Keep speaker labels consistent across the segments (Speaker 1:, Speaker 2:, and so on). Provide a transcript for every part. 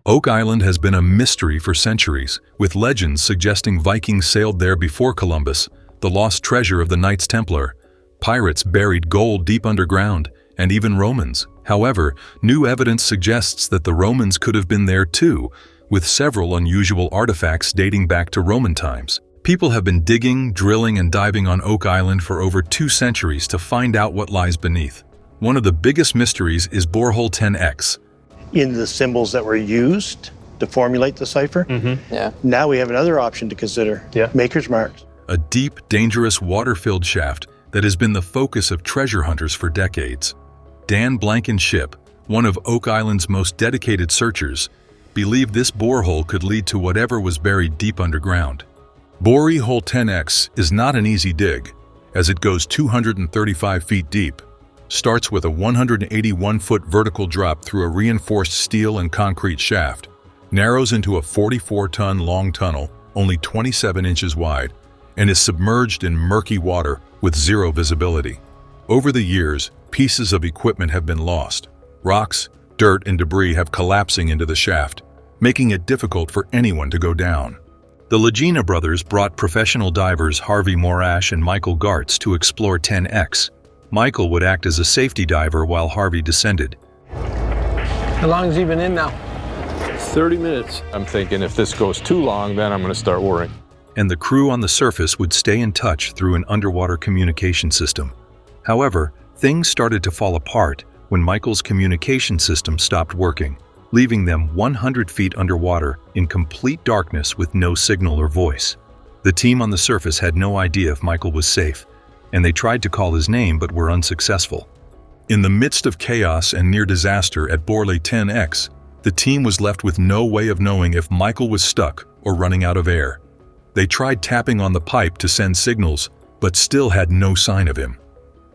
Speaker 1: Oak Island has been a mystery for centuries, with legends suggesting Vikings sailed there before Columbus, the lost treasure of the Knights Templar, pirates buried gold deep underground, and even Romans. However, new evidence suggests that the Romans could have been there too, with several unusual artifacts dating back to Roman times. People have been digging, drilling, and diving on Oak Island for over 2 centuries to find out what lies beneath. One of the biggest mysteries is borehole 10X.
Speaker 2: In the symbols that were used to formulate the cipher, now we have another option to consider, maker's marks.
Speaker 1: A deep, dangerous, water-filled shaft that has been the focus of treasure hunters for decades. Dan Blankenship, one of Oak Island's most dedicated searchers, believed this borehole could lead to whatever was buried deep underground. Borehole 10X is not an easy dig, as it goes 235 feet deep, starts with a 181-foot vertical drop through a reinforced steel and concrete shaft, narrows into a 44-ton long tunnel, only 27 inches wide, and is submerged in murky water with zero visibility. Over the years, pieces of equipment have been lost. Rocks, dirt, and debris have collapsing into the shaft, making it difficult for anyone to go down. The Lagena brothers brought professional divers Harvey Morash and Michael Gartz to explore 10X. Michael would act as a safety diver while Harvey descended.
Speaker 3: How long has he been in now?
Speaker 4: 30 minutes. I'm thinking if this goes too long, then I'm going to start worrying.
Speaker 1: And the crew on the surface would stay in touch through an underwater communication system. However, things started to fall apart when Michael's communication system stopped working, leaving them 100 feet underwater in complete darkness with no signal or voice. The team on the surface had no idea if Michael was safe, and they tried to call his name but were unsuccessful. In the midst of chaos and near disaster at borehole 10X, the team was left with no way of knowing if Michael was stuck or running out of air. They tried tapping on the pipe to send signals, but still had no sign of him.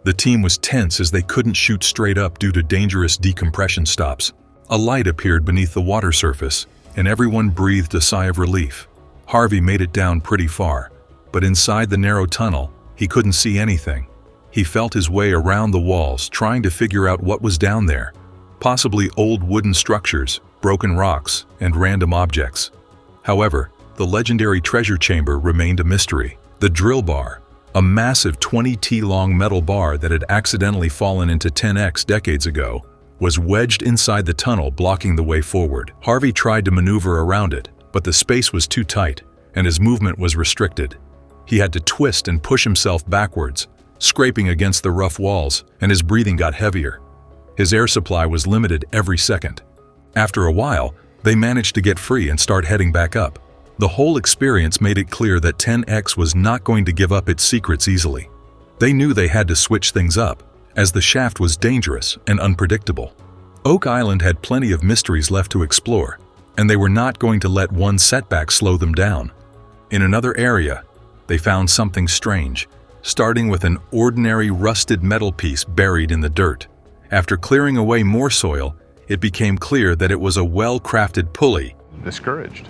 Speaker 1: The team was tense as they couldn't shoot straight up due to dangerous decompression stops. A light appeared beneath the water surface, and everyone breathed a sigh of relief. Harvey made it down pretty far, but inside the narrow tunnel, he couldn't see anything. He felt his way around the walls, trying to figure out what was down there. Possibly old wooden structures, broken rocks, and random objects. However, the legendary treasure chamber remained a mystery. The drill bar, a massive 20-T-long metal bar that had accidentally fallen into 10X decades ago, was wedged inside the tunnel, blocking the way forward. Harvey tried to maneuver around it, but the space was too tight, and his movement was restricted. He had to twist and push himself backwards, scraping against the rough walls, and his breathing got heavier. His air supply was limited every second. After a while, they managed to get free and start heading back up. The whole experience made it clear that 10X was not going to give up its secrets easily. They knew they had to switch things up, as the shaft was dangerous and unpredictable. Oak Island had plenty of mysteries left to explore, and they were not going to let one setback slow them down. In another area, they found something strange, starting with an ordinary rusted metal piece buried in the dirt. After clearing away more soil, it became clear that it was a well-crafted pulley.
Speaker 4: Discouraged.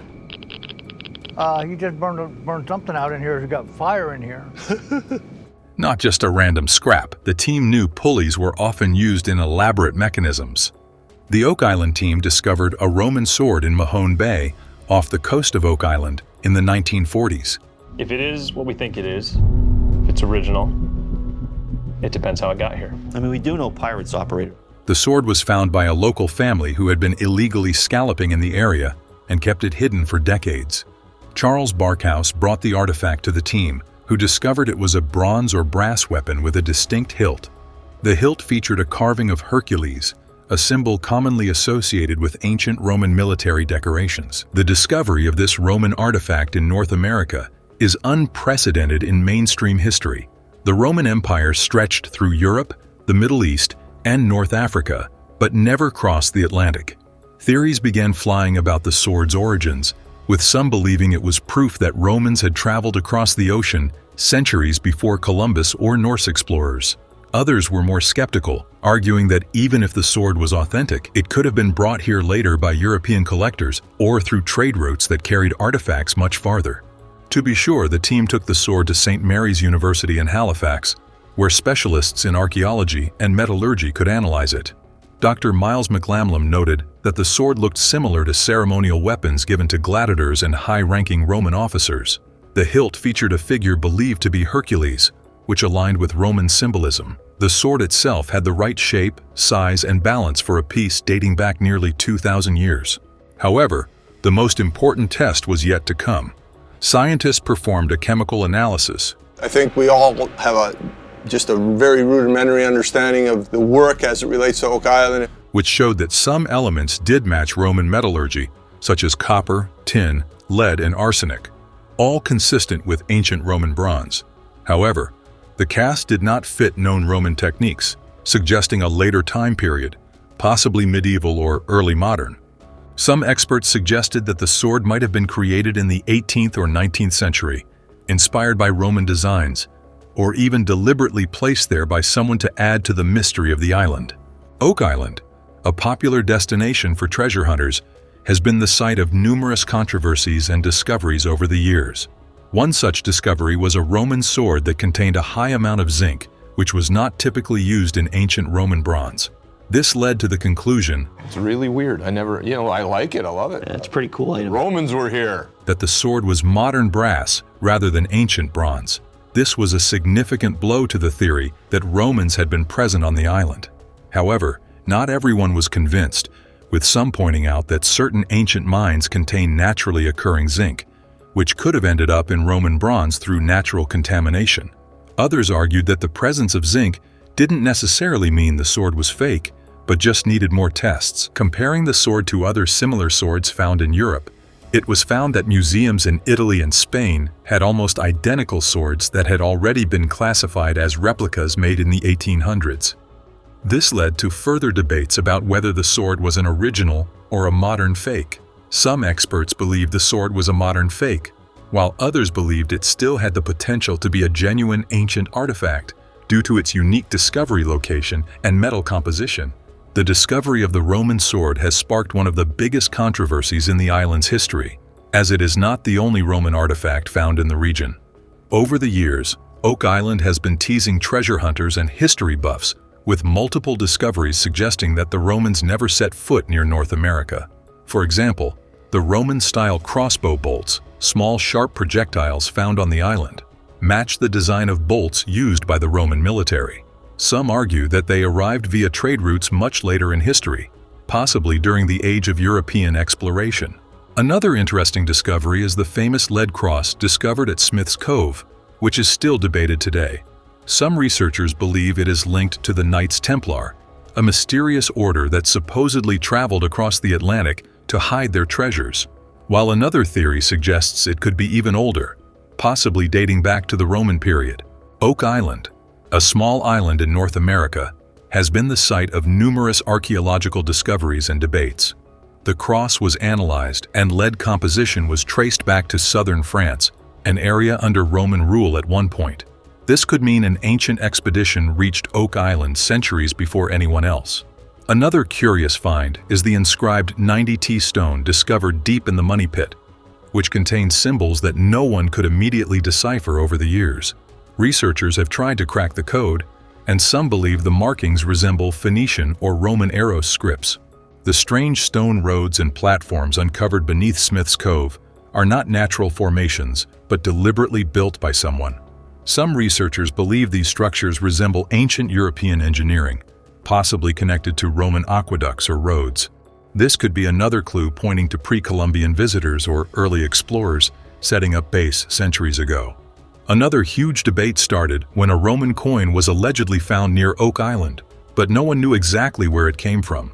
Speaker 3: You just burned something out in here. You got fire in here.
Speaker 1: Not just a random scrap. The team knew pulleys were often used in elaborate mechanisms. The Oak Island team discovered a Roman sword in Mahone Bay, off the coast of Oak Island, in the 1940s.
Speaker 5: If it is what we think it is, if it's original, it depends how it got here.
Speaker 6: I mean, we do know pirates operated.
Speaker 1: The sword was found by a local family who had been illegally scalloping in the area and kept it hidden for decades. Charles Barkhouse brought the artifact to the team, who discovered it was a bronze or brass weapon with a distinct hilt. The hilt featured a carving of Hercules, a symbol commonly associated with ancient Roman military decorations. The discovery of this Roman artifact in North America is unprecedented in mainstream history. The Roman Empire stretched through Europe, the Middle East, and North Africa, but never crossed the Atlantic. Theories began flying about the sword's origins, with some believing it was proof that Romans had traveled across the ocean centuries before Columbus or Norse explorers. Others were more skeptical, arguing that even if the sword was authentic, it could have been brought here later by European collectors or through trade routes that carried artifacts much farther. To be sure, the team took the sword to St. Mary's University in Halifax, where specialists in archaeology and metallurgy could analyze it. Dr. Miles McLamlam noted that the sword looked similar to ceremonial weapons given to gladiators and high-ranking Roman officers. The hilt featured a figure believed to be Hercules, which aligned with Roman symbolism. The sword itself had the right shape, size, and balance for a piece dating back nearly 2,000 years. However, the most important test was yet to come. Scientists performed a chemical analysis.
Speaker 7: I think we all have just a very rudimentary understanding of the work as it relates to Oak Island,
Speaker 1: which showed that some elements did match Roman metallurgy, such as copper, tin, lead, and arsenic, all consistent with ancient Roman bronze. However, the cast did not fit known Roman techniques, suggesting a later time period, possibly medieval or early modern. Some experts suggested that the sword might have been created in the 18th or 19th century, inspired by Roman designs, or even deliberately placed there by someone to add to the mystery of the island. Oak Island, a popular destination for treasure hunters, has been the site of numerous controversies and discoveries over the years. One such discovery was a Roman sword that contained a high amount of zinc, which was not typically used in ancient Roman bronze. This led to the conclusion,
Speaker 4: it's really weird. I like it, I love it.
Speaker 6: It's a pretty cool item.
Speaker 4: Romans were here.
Speaker 1: That the sword was modern brass rather than ancient bronze. This was a significant blow to the theory that Romans had been present on the island. However, not everyone was convinced, with some pointing out that certain ancient mines contain naturally occurring zinc, which could have ended up in Roman bronze through natural contamination. Others argued that the presence of zinc didn't necessarily mean the sword was fake, but just needed more tests. Comparing the sword to other similar swords found in Europe, it was found that museums in Italy and Spain had almost identical swords that had already been classified as replicas made in the 1800s. This led to further debates about whether the sword was an original or a modern fake. Some experts believed the sword was a modern fake, while others believed it still had the potential to be a genuine ancient artifact due to its unique discovery location and metal composition. The discovery of the Roman sword has sparked one of the biggest controversies in the island's history, as it is not the only Roman artifact found in the region. Over the years, Oak Island has been teasing treasure hunters and history buffs, with multiple discoveries suggesting that the Romans never set foot near North America. For example, the Roman-style crossbow bolts, small sharp projectiles found on the island, match the design of bolts used by the Roman military. Some argue that they arrived via trade routes much later in history, possibly during the age of European exploration. Another interesting discovery is the famous lead cross discovered at Smith's Cove, which is still debated today. Some researchers believe it is linked to the Knights Templar, a mysterious order that supposedly traveled across the Atlantic to hide their treasures, while another theory suggests it could be even older, possibly dating back to the Roman period. Oak Island, a small island in North America, has been the site of numerous archaeological discoveries and debates. The cross was analyzed and lead composition was traced back to southern France, an area under Roman rule at one point. This could mean an ancient expedition reached Oak Island centuries before anyone else. Another curious find is the inscribed 90T stone discovered deep in the money pit, which contains symbols that no one could immediately decipher over the years. Researchers have tried to crack the code, and some believe the markings resemble Phoenician or Roman Eros scripts. The strange stone roads and platforms uncovered beneath Smith's Cove are not natural formations, but deliberately built by someone. Some researchers believe these structures resemble ancient European engineering, possibly connected to Roman aqueducts or roads. This could be another clue pointing to pre-Columbian visitors or early explorers setting up base centuries ago. Another huge debate started when a Roman coin was allegedly found near Oak Island, but no one knew exactly where it came from.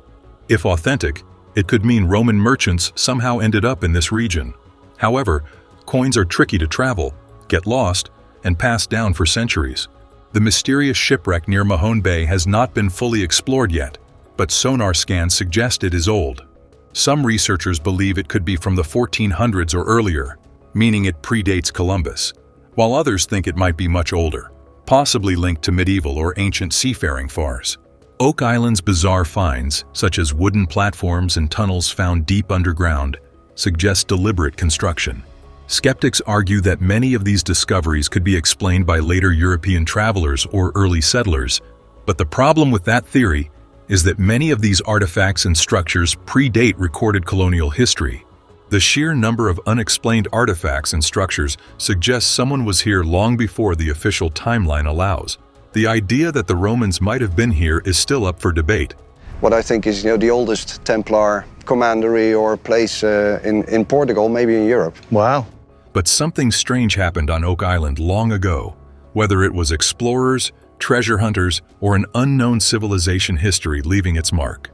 Speaker 1: If authentic, it could mean Roman merchants somehow ended up in this region. However, coins are tricky to travel, get lost, and pass down for centuries. The mysterious shipwreck near Mahone Bay has not been fully explored yet, but sonar scans suggest it is old. Some researchers believe it could be from the 1400s or earlier, meaning it predates Columbus, while others think it might be much older, possibly linked to medieval or ancient seafaring fars. Oak Island's bizarre finds, such as wooden platforms and tunnels found deep underground, suggest deliberate construction. Skeptics argue that many of these discoveries could be explained by later European travelers or early settlers, but the problem with that theory is that many of these artifacts and structures predate recorded colonial history. The sheer number of unexplained artifacts and structures suggests someone was here long before the official timeline allows. The idea that the Romans might have been here is still up for debate.
Speaker 8: What I think is, the oldest Templar commandery or place in Portugal, maybe in Europe.
Speaker 2: Wow.
Speaker 1: But something strange happened on Oak Island long ago. Whether it was explorers, treasure hunters, or an unknown civilization history leaving its mark.